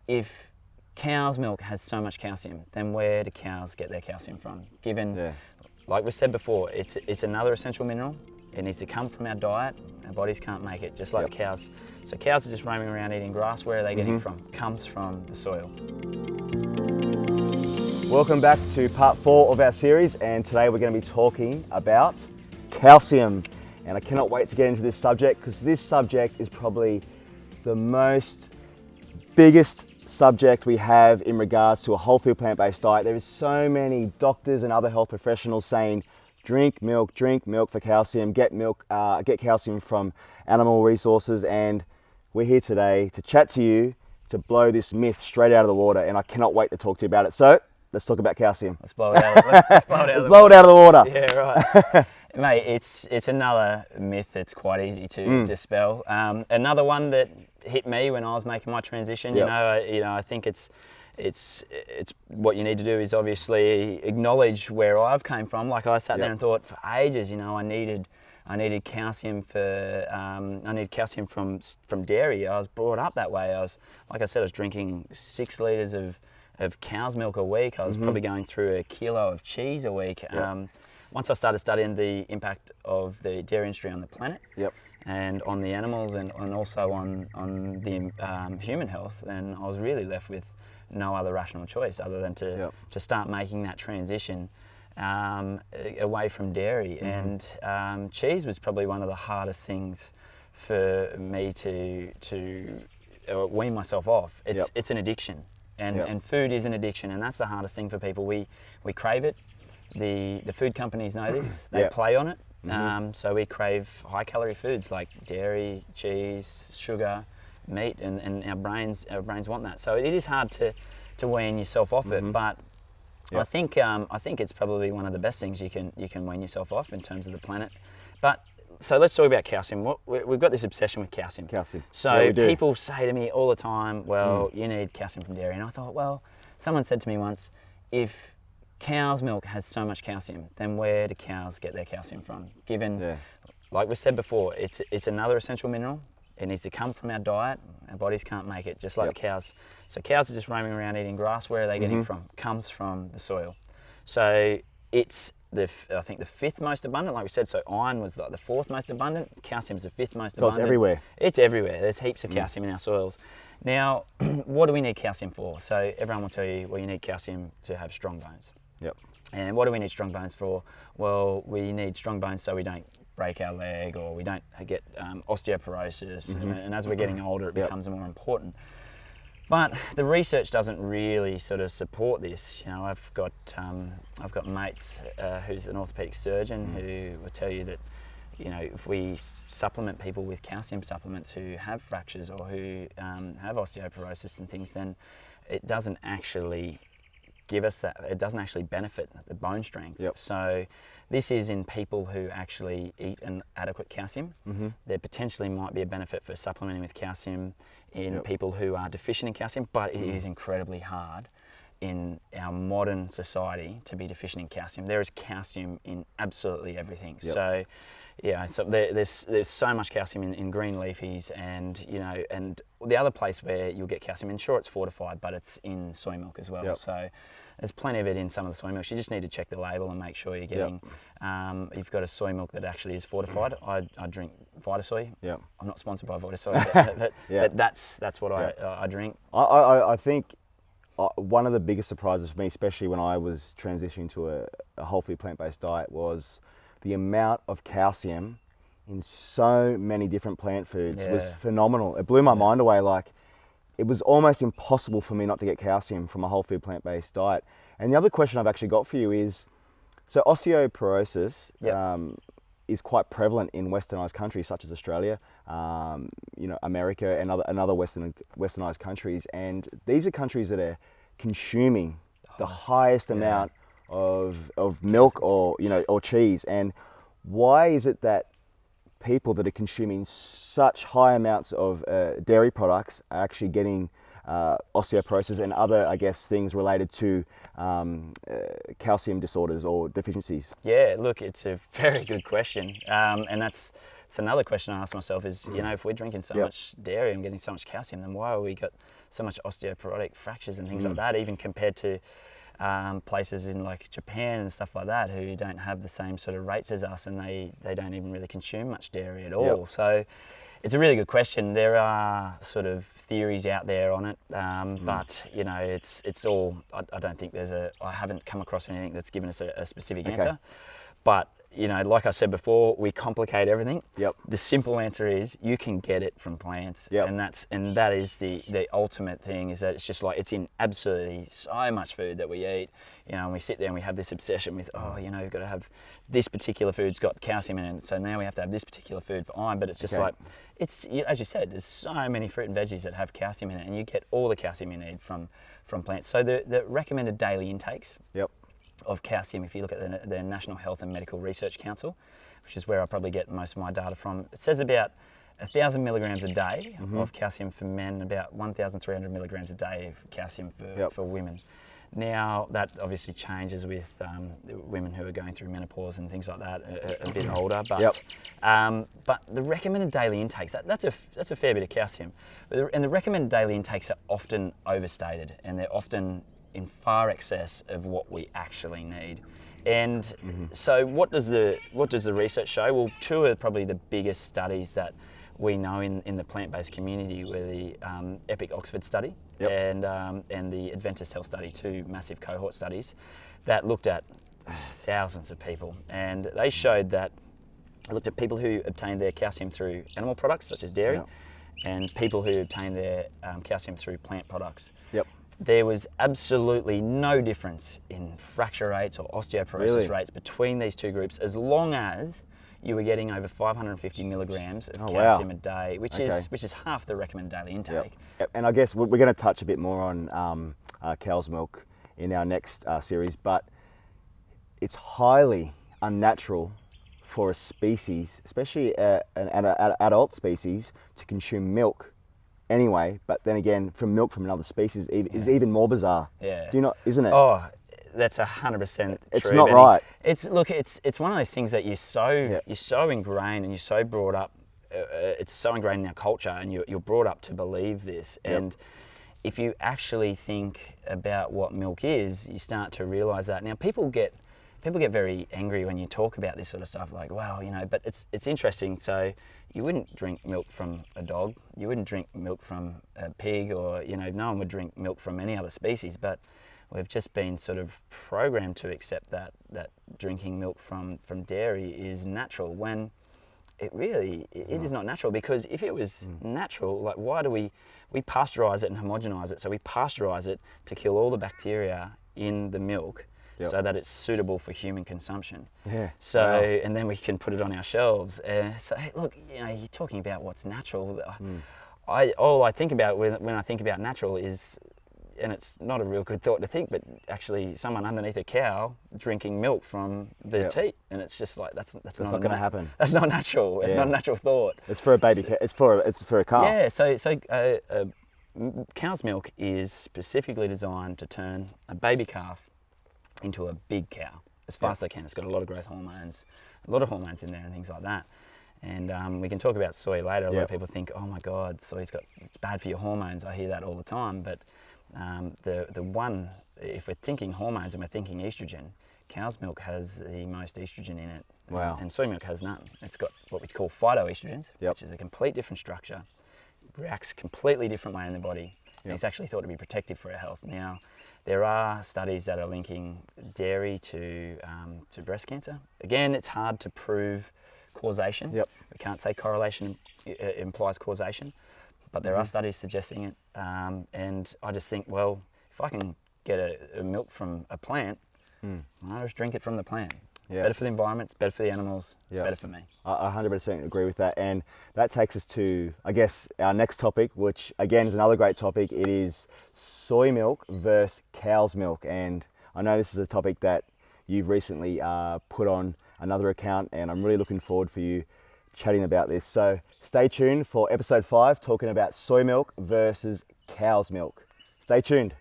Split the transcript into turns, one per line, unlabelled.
if cow's milk has so much calcium, then where do cows get their calcium from? Given, like we said before, it's another essential mineral. It needs to come from our diet. Our bodies can't make it, just like the cows. So cows are just roaming around eating grass. Where are they getting it from? Comes from the soil.
Welcome back to part 4 of our series, and today we're going to be talking about calcium. And I cannot wait to get into this subject, because this subject is probably the biggest subject we have in regards to a whole food plant-based diet. There is so many doctors and other health professionals saying drink milk for calcium, get calcium from animal resources, and we're here today to chat to you, to blow this myth straight out of the water, and I cannot wait to talk to you about it. So let's talk about calcium.
Let's blow it out. Let's blow it out.
Let's blow it out of the water.
Yeah, right. Mate, it's another myth that's quite easy to dispel. Another one that hit me when I was making my transition. I think it's what you need to do is obviously acknowledge where I've came from. Like I sat there and thought for ages, I needed calcium from dairy. I was brought up that way. Like I said, I was drinking 6 litres of cow's milk a week. I was probably going through a kilo of cheese a week. Once I started studying the impact of the dairy industry on the planet and on the animals and also on the human health, then I was really left with no other rational choice other than to start making that transition away from dairy. And cheese was probably one of the hardest things for me to wean myself off. It's an addiction, and food is an addiction, and that's the hardest thing for people. We crave it. The food companies know this. They play on it. So we crave high calorie foods like dairy, cheese, sugar, meat, and our brains want that. So it is hard to wean yourself off it, but I think it's probably one of the best things you can wean yourself off in terms of the planet. But so let's talk about calcium. We've got this obsession with calcium. So people say to me all the time, well, you need calcium from dairy. And I thought, well, someone said to me once, if cow's milk has so much calcium, then where do cows get their calcium from? Given, like we said before, it's another essential mineral. It needs to come from our diet. Our bodies can't make it, just like the cows. So cows are just roaming around eating grass. Where are they getting from? Comes from the soil. So it's I think the 5th most abundant, like we said. So iron was like the 4th most abundant. Calcium's the 5th most abundant.
So it's everywhere.
It's everywhere. There's heaps of calcium in our soils. Now, what do we need calcium for? So everyone will tell you, well, you need calcium to have strong bones. And what do we need strong bones for? Well, we need strong bones so we don't break our leg or we don't get osteoporosis. And as we're getting older, it becomes more important. But the research doesn't really sort of support this. I've got mates who's an orthopedic surgeon who will tell you that, if we supplement people with calcium supplements who have fractures or who have osteoporosis and things, then it doesn't actually give us that. It doesn't actually benefit the bone strength. So this is in people who actually eat an adequate calcium. There potentially might be a benefit for supplementing with calcium in people who are deficient in calcium, but it is incredibly hard in our modern society to be deficient in calcium. There is calcium in absolutely everything. So there's so much calcium in green leafies, and and the other place where you'll get calcium, and sure, it's fortified, but it's in soy milk as well. So there's plenty of it in some of the soy milks. You just need to check the label and make sure you're getting. You've got a soy milk that actually is fortified. I drink Vitasoy. I'm not sponsored by Vitasoy, but that's what I drink.
I think one of the biggest surprises for me, especially when I was transitioning to a whole food plant-based diet, was the amount of calcium in so many different plant foods was phenomenal. It blew my mind away. Like, it was almost impossible for me not to get calcium from a whole food plant-based diet. And the other question I've actually got for you is, so osteoporosis is quite prevalent in westernized countries such as Australia, America and other westernized countries. And these are countries that are consuming the highest amount of milk or cheese. And why is it that people that are consuming such high amounts of dairy products are actually getting osteoporosis and other, I guess, things related to calcium disorders or deficiencies?
Yeah, look, it's a very good question, and that's it's another question I ask myself is, you know, if we're drinking so much dairy and getting so much calcium, then why are we got so much osteoporotic fractures and things like that, even compared to places in like Japan and stuff like that who don't have the same sort of rates as us, and they don't even really consume much dairy at all. So it's a really good question. There are sort of theories out there on it, but you know, it's all. I don't think I haven't come across anything that's given us a specific answer. But you know, like I said before, we complicate everything. The simple answer is you can get it from plants, and that is the ultimate thing. Is that it's just like it's in absolutely so much food that we eat. You know, and we sit there and we have this obsession with, oh, you know, you've got to have this particular food's got calcium in it, so now we have to have this particular food for iron. But it's just like, it's, as you said, there's so many fruit and veggies that have calcium in it, and you get all the calcium you need from plants. So the recommended daily intakes of calcium, if you look at the National Health and Medical Research Council, which is where I probably get most of my data from, it says about 1,000 milligrams a day of calcium for men, about 1,300 milligrams a day of calcium for women. Now, that obviously changes with women who are going through menopause and things like that, a bit older. But the recommended daily intakes, that's a fair bit of calcium. And the recommended daily intakes are often overstated, and they're often in far excess of what we actually need. And so what does the research show? Well, two are probably the biggest studies that we know in the plant-based community were the EPIC Oxford study and the Adventist Health study, two massive cohort studies that looked at thousands of people. And they showed that, looked at people who obtained their calcium through animal products such as dairy and people who obtained their calcium through plant products. There was absolutely no difference in fracture rates or osteoporosis rates between these two groups, as long as you were getting over 550 milligrams of calcium a day, which is half the recommended daily intake.
And I guess we're going to touch a bit more on cow's milk in our next series, but it's highly unnatural for a species, especially an adult species, to consume milk anyway, but then again, from milk from another species is even more bizarre. Do you not? Isn't it?
Oh, that's 100% true.
It's not right.
It's one of those things that you're so ingrained and you're so brought up. It's so ingrained in our culture, and you're brought up to believe this. And if you actually think about what milk is, you start to realise that. Now, people get very angry when you talk about this sort of stuff, like, well, you know, but it's interesting. So you wouldn't drink milk from a dog, you wouldn't drink milk from a pig, or, you know, no one would drink milk from any other species, but we've just been sort of programmed to accept that drinking milk from dairy is natural, when it is not natural. Because if it was natural, like, why do we pasteurize it and homogenize it? So we pasteurize it to kill all the bacteria in the milk, so that it's suitable for human consumption. And then we can put it on our shelves. So hey, look, you know, you're talking about what's natural. All I think about when I think about natural is, and it's not a real good thought to think, but actually someone underneath a cow drinking milk from the teat, and it's just like that's not
going to happen.
That's not natural. It's not a natural thought.
It's for a baby. It's for a calf.
Yeah. So cow's milk is specifically designed to turn a baby calf into a big cow as fast as they can. It's got a lot of growth hormones, a lot of hormones in there and things like that. And we can talk about soy later. A lot of people think, oh my God, it's bad for your hormones. I hear that all the time. But the one, if we're thinking hormones and we're thinking estrogen, cow's milk has the most estrogen in it. And soy milk has none. It's got what we call phytoestrogens, which is a complete different structure, reacts completely different way in the body. And it's actually thought to be protective for our health. Now, there are studies that are linking dairy to breast cancer. Again, it's hard to prove causation. We can't say correlation implies causation, but there are studies suggesting it. And I just think, well, if I can get a milk from a plant, I'll just drink it from the plant. It's better for the environment, it's better for the animals, it's better for me.
I 100% agree with that. And that takes us to, I guess, our next topic, which again is another great topic. It is soy milk versus cow's milk. And I know this is a topic that you've recently put on another account, and I'm really looking forward for you chatting about this. So stay tuned for episode 5, talking about soy milk versus cow's milk. Stay tuned.